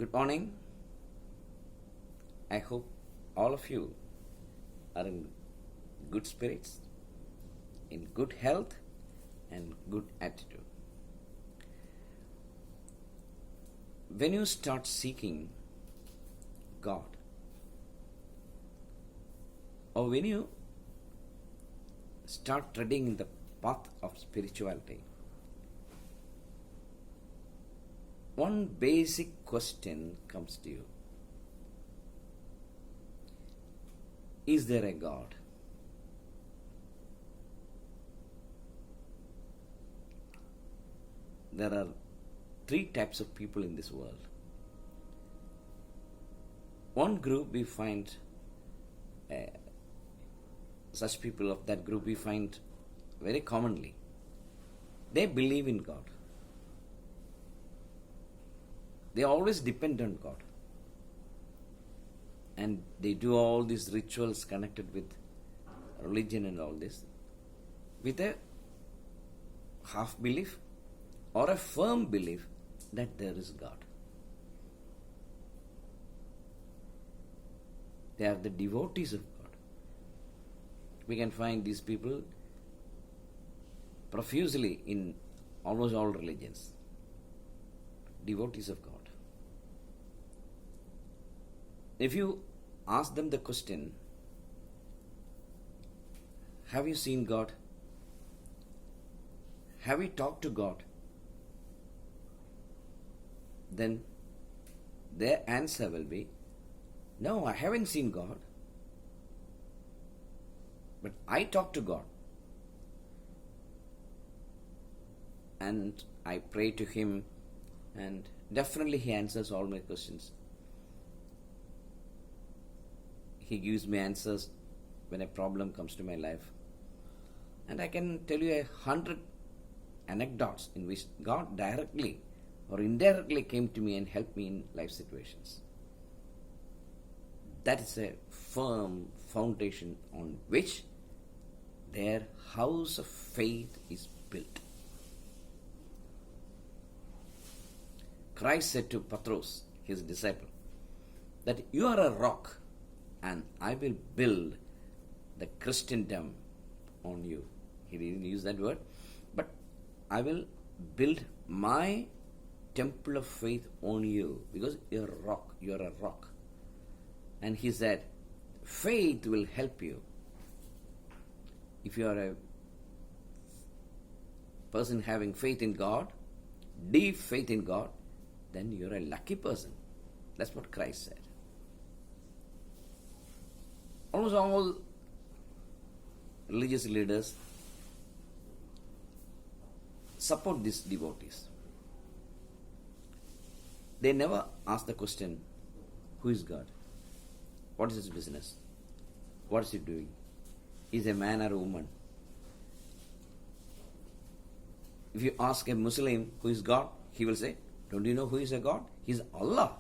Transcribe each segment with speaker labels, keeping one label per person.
Speaker 1: Good morning. I hope all of you are in good spirits, in good health, and good attitude. When you start seeking God, or when you start treading in the path of spirituality, one basic question comes to you. Is there a God? There are three types of people in this world. One group we find, such people of that group we find very commonly. They believe in God. They always depend on God. And they do all these rituals connected with religion and all this with a half belief or a firm belief that there is God. They are the devotees of God. We can find these people profusely in almost all religions. Devotees of God. If you ask them the question, have you seen God? Have you talked to God? Then their answer will be, no, I haven't seen God. But I talk to God. And I pray to Him, and definitely He answers all my questions. He gives me answers when a problem comes to my life. And I can tell you 100 anecdotes in which God directly or indirectly came to me and helped me in life situations. That is a firm foundation on which their house of faith is built. Christ said to Patros, his disciple, that you are a rock and I will build the Christendom on you. He didn't use that word, but I will build my temple of faith on you because you're a rock. You're a rock. And he said, faith will help you. If you are a person having faith in God, deep faith in God, then you're a lucky person. That's what Christ said. Almost all religious leaders support these devotees. They never ask the question, who is God? What is his business? What is he doing? Is he a man or a woman? If you ask a Muslim who is God, he will say, don't you know who is a God? He is Allah.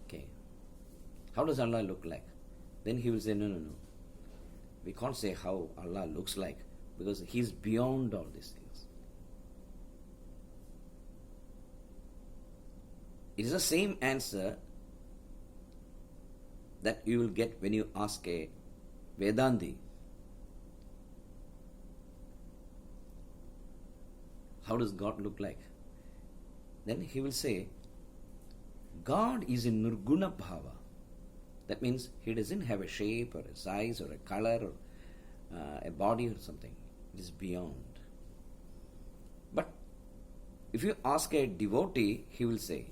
Speaker 1: Okay. How does Allah look like? Then he will say, no. We can't say how Allah looks like because He is beyond all these things. It is the same answer that you will get when you ask a Vedanti. How does God look like? Then he will say, God is in Nirguna Bhava. That means He doesn't have a shape or a size or a color or a body or something. It is beyond. But if you ask a devotee, he will say,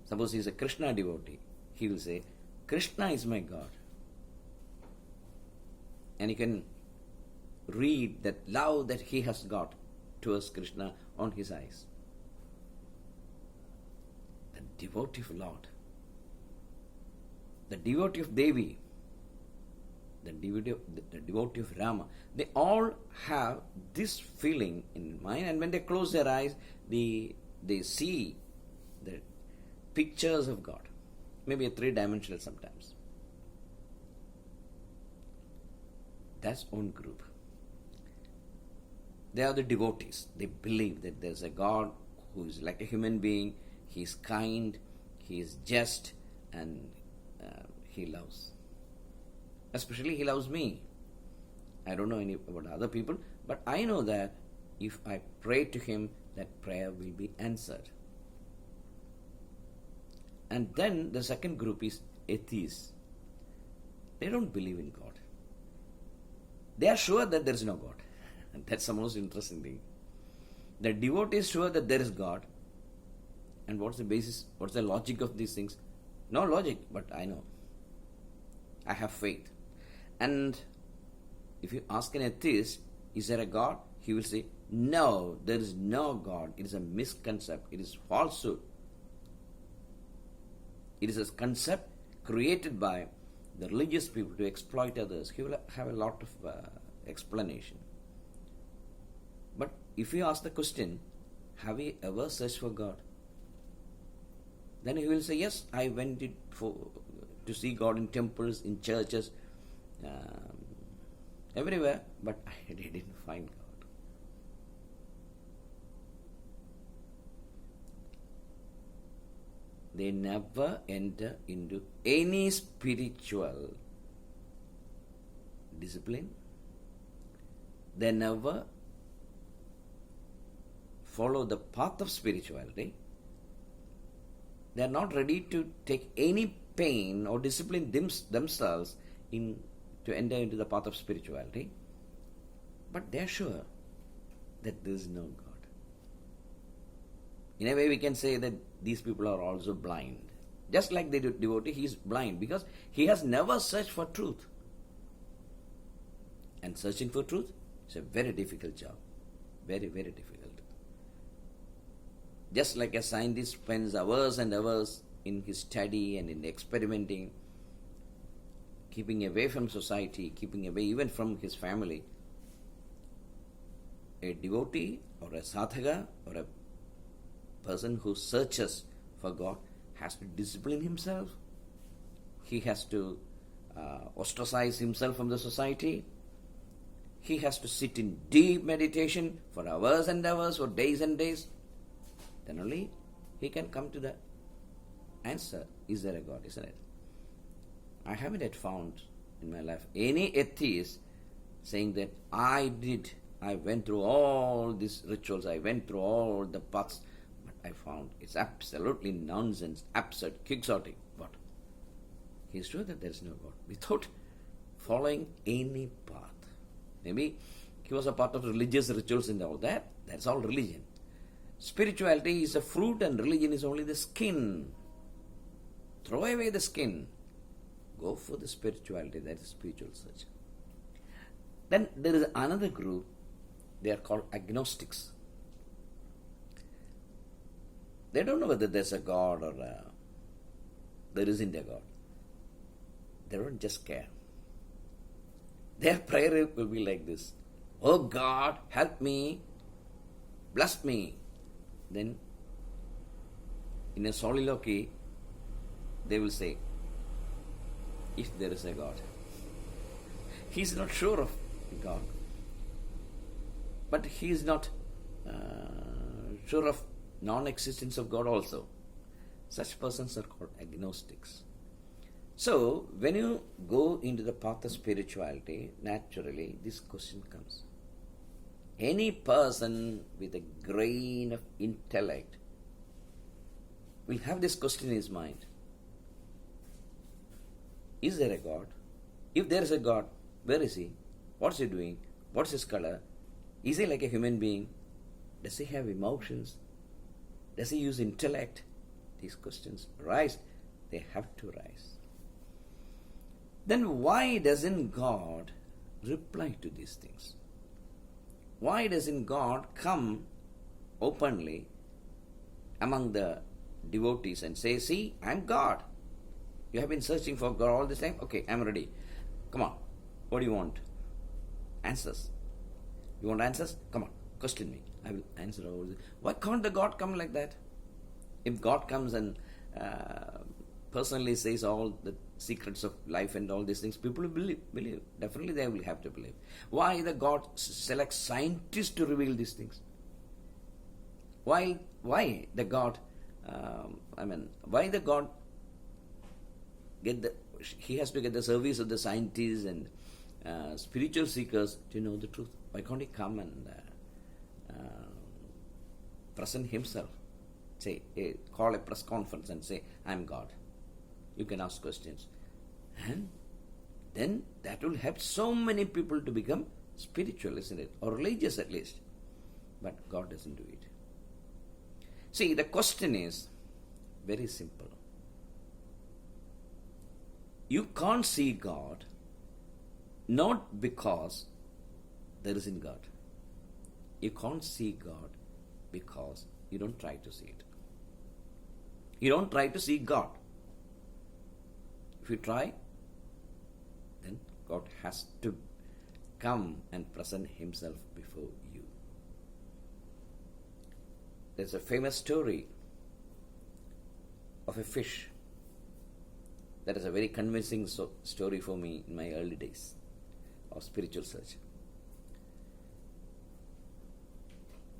Speaker 1: suppose he is a Krishna devotee, he will say, Krishna is my God. And you can read that love that he has got towards Krishna on his eyes. The devotee of Lord, the devotee of Devi, the devotee of Rama, they all have this feeling in mind, and when they close their eyes, they see the pictures of God, maybe a three-dimensional sometimes. That's one group. They are the devotees. They believe that there's a God who is like a human being. He is kind, He is just, and He loves. Especially He loves me. I don't know any about other people, but I know that if I pray to Him, that prayer will be answered. And then the second group is atheists. They don't believe in God. They are sure that there is no God. And that's the most interesting thing. The devotee is sure that there is God. And what's the basis? What's the logic of these things? No logic, but I know. I have faith. And if you ask an atheist, is there a God? He will say, no, there is no God. It is a misconcept. It is falsehood. It is a concept created by the religious people to exploit others. He will have a lot of explanation. But if you ask the question, have you ever searched for God? Then he will say, yes, I went to see God in temples, in churches, everywhere, but I didn't find God. They never enter into any spiritual discipline. They never follow the path of spirituality. They are not ready to take any pain or discipline themselves to enter into the path of spirituality. But they are sure that there is no God. In a way, we can say that these people are also blind. Just like the devotee, he is blind because he has never searched for truth. And searching for truth is a very difficult job. Very, very difficult. Just like a scientist spends hours and hours in his study and in experimenting, keeping away from society, keeping away even from his family, a devotee or a sadhaka or a person who searches for God has to discipline himself. He has to ostracize himself from the society. He has to sit in deep meditation for hours and hours, for days and days. Then only he can come to the answer, is there a God, isn't it? I haven't yet found in my life any atheist saying that I went through all these rituals, I went through all the paths, but I found it's absolutely nonsense, absurd, quixotic. But he is sure that there is no God without following any path. Maybe he was a part of religious rituals and all that. That's all religion. Spirituality is a fruit and religion is only the skin. Throw away the skin. Go for the spirituality, that is spiritual search. Then there is another group, they are called agnostics. They don't know whether there's a God or there isn't a God. They don't just care. Their prayer will be like this: oh God, help me, bless me. Then in a soliloquy, they will say, if there is a God. He is not sure of God. But he is not sure of non-existence of God also. Such persons are called agnostics. So, when you go into the path of spirituality, naturally this question comes. Any person with a grain of intellect will have this question in his mind. Is there a God? If there is a God, where is he? What's he doing? What's his color? Is he like a human being? Does he have emotions? Does he use intellect? These questions rise. They have to rise. Then why doesn't God reply to these things? Why doesn't God come openly among the devotees and say, see, I'm God. You have been searching for God all this time? Okay, I'm ready. Come on. What do you want? Answers. You want answers? Come on. Question me. I will answer all this. Why can't the God come like that? If God comes and personally says all the secrets of life and all these things, people will believe. Definitely they will have to believe. Why the God selects scientists to reveal these things? Why the God why the God he has to get the service of the scientists and spiritual seekers to know the truth. Why can't he come and present himself? Call a press conference and say, I'm God. You can ask questions. And then that will help so many people to become spiritual, isn't it? Or religious at least. But God doesn't do it. See, the question is very simple. You can't see God not because there isn't God. You can't see God because you don't try to see it. You don't try to see God. If you try, then God has to come and present himself before you. There's a famous story of a fish. That is a very convincing story for me in my early days of spiritual search.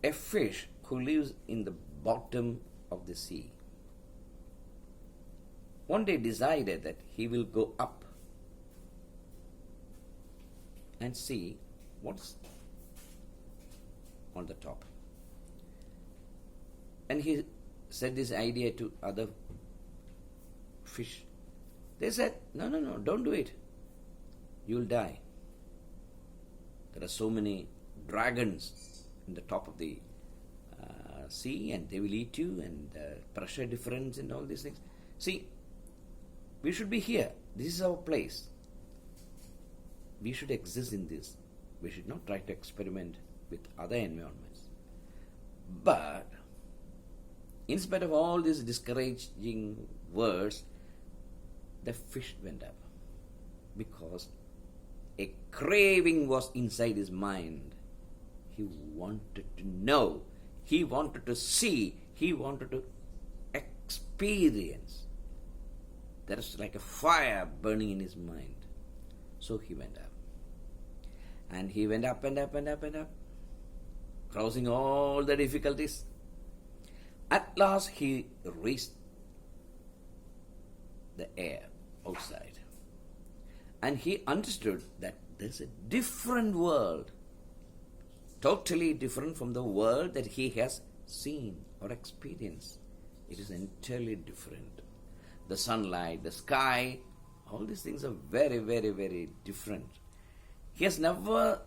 Speaker 1: A fish who lives in the bottom of the sea one day decided that he will go up and see what's on the top. And he said this idea to other fish. They said, no, don't do it. You'll die. There are so many dragons in the top of the sea, and they will eat you, and pressure difference and all these things. See, we should be here. This is our place. We should exist in this. We should not try to experiment with other environments. But in spite of all these discouraging words, the fish went up because a craving was inside his mind. He wanted to know, he wanted to see, he wanted to experience. There is like a fire burning in his mind. So he went up. And he went up and up and up and up, crossing all the difficulties. At last he reached the air outside. And he understood that there's a different world, totally different from the world that he has seen or experienced. It is entirely different. The sunlight, the sky, all these things are very, very, very different. He has never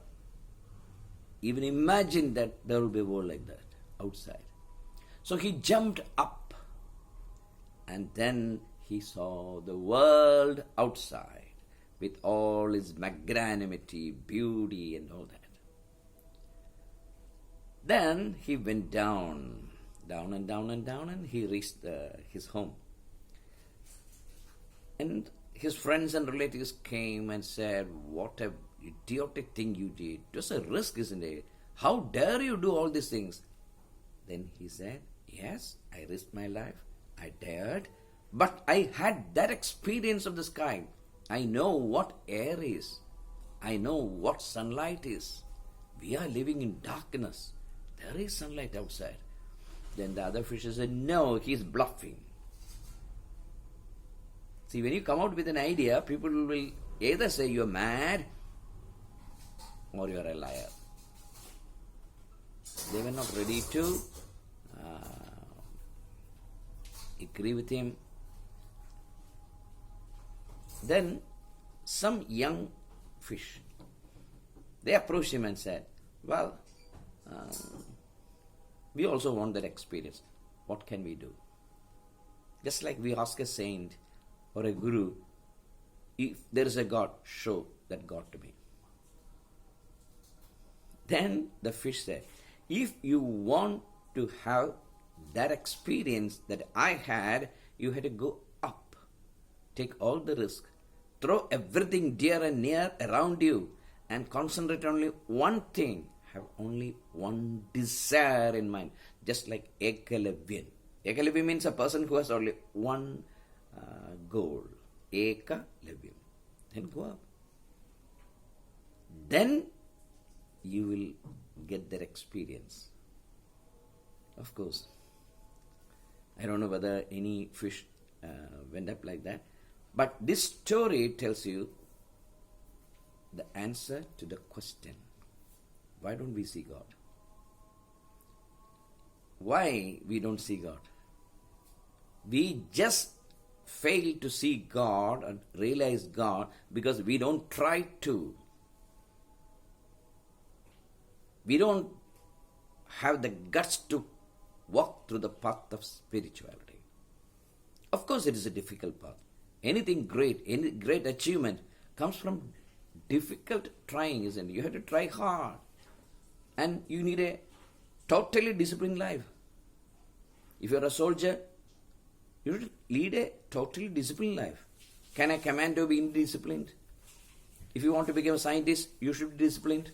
Speaker 1: even imagined that there will be a world like that outside. So he jumped up, and then he saw the world outside with all its magnanimity, beauty, and all that. Then he went down and down and down, and he reached his home. And his friends and relatives came and said, what a idiotic thing you did. It was a risk, isn't it? How dare you do all these things? Then he said, yes, I risked my life. I dared. But I had that experience of the sky. I know what air is. I know what sunlight is. We are living in darkness. There is sunlight outside. Then the other fishes said, no, he's bluffing. See, when you come out with an idea, people will either say you're mad or you're a liar. They were not ready to agree with him. Then some young fish, they approached him and said, well, we also want that experience. What can we do? Just like we ask a saint or a guru, if there is a God, show that God to me. Then the fish said, if you want to have that experience that I had, you had to go up, take all the risk, throw everything dear and near around you, and concentrate on only one thing, have only one desire in mind, just like ekalavyan. Ekalavyan means a person who has only one goal. Ekalavyan. Then go up. Then you will get that experience. Of course, I I don't know whether any fish went up like that. But this story tells you the answer to the question, why don't we see God? Why we don't see God? We just fail to see God and realize God because we don't try to. We don't have the guts to walk through the path of spirituality. Of course, it is a difficult path. Anything great, any great achievement comes from difficult trying, isn't it? You have to try hard. And you need a totally disciplined life. If you are a soldier, you should lead a totally disciplined life. Can a commando be indisciplined? If you want to become a scientist, you should be disciplined.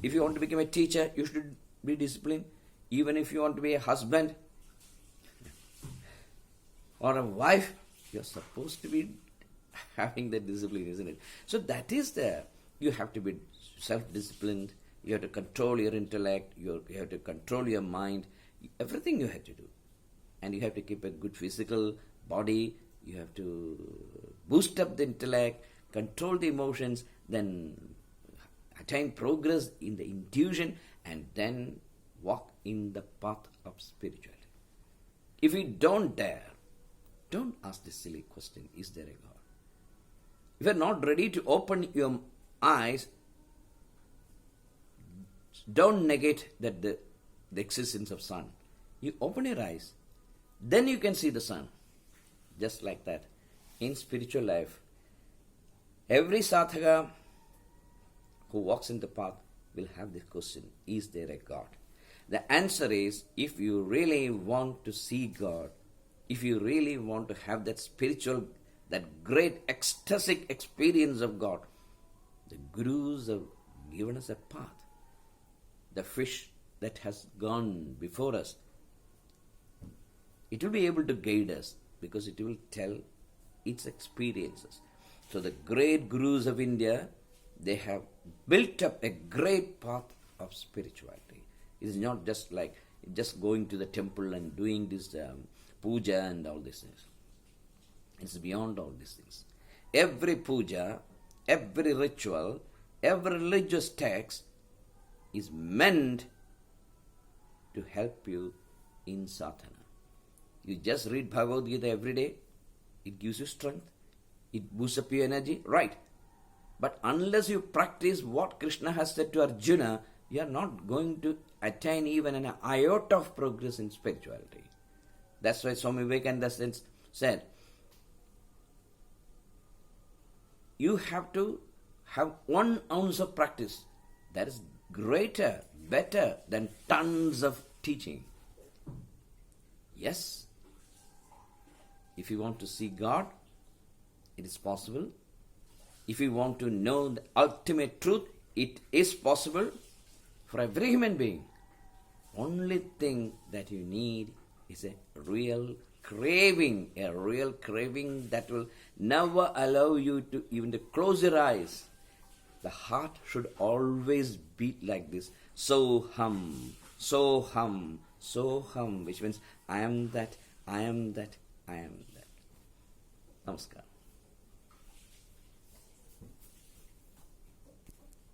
Speaker 1: If you want to become a teacher, you should be disciplined. Even if you want to be a husband or a wife, you're supposed to be having that discipline, isn't it? So that is there. You have to be self-disciplined. You have to control your intellect. You have to control your mind. Everything you have to do. And you have to keep a good physical body. You have to boost up the intellect, control the emotions, then attain progress in the intuition, and then walk in the path of spirituality. If you don't dare, don't ask this silly question, is there a God? If you are not ready to open your eyes, don't negate that the existence of sun. You open your eyes, then you can see the sun. Just like that. In spiritual life, every sadhaka who walks in the path will have this question, is there a God? The answer is, if you really want to see God, if you really want to have that spiritual, that great ecstatic experience of God, the gurus have given us a path. The fish that has gone before us, it will be able to guide us because it will tell its experiences. So the great gurus of India, they have built up a great path of spirituality. It is not just like just going to the temple and doing this puja and all these things. It's beyond all these things. Every puja, every ritual, every religious text is meant to help you in sadhana. You just read Bhagavad Gita every day, it gives you strength, it boosts up your energy, right? But unless you practice what Krishna has said to Arjuna, you are not going to attain even an iota of progress in spirituality. That's why Swami Vivekananda said, you have to have 1 ounce of practice. That is greater, better than tons of teaching. Yes, if you want to see God, it is possible. If you want to know the ultimate truth, it is possible for every human being. Only thing that you need is a real craving that will never allow you to even to close your eyes. The heart should always beat like this. So hum, so hum, so hum, which means I am that, I am that, I am that. Namaskar.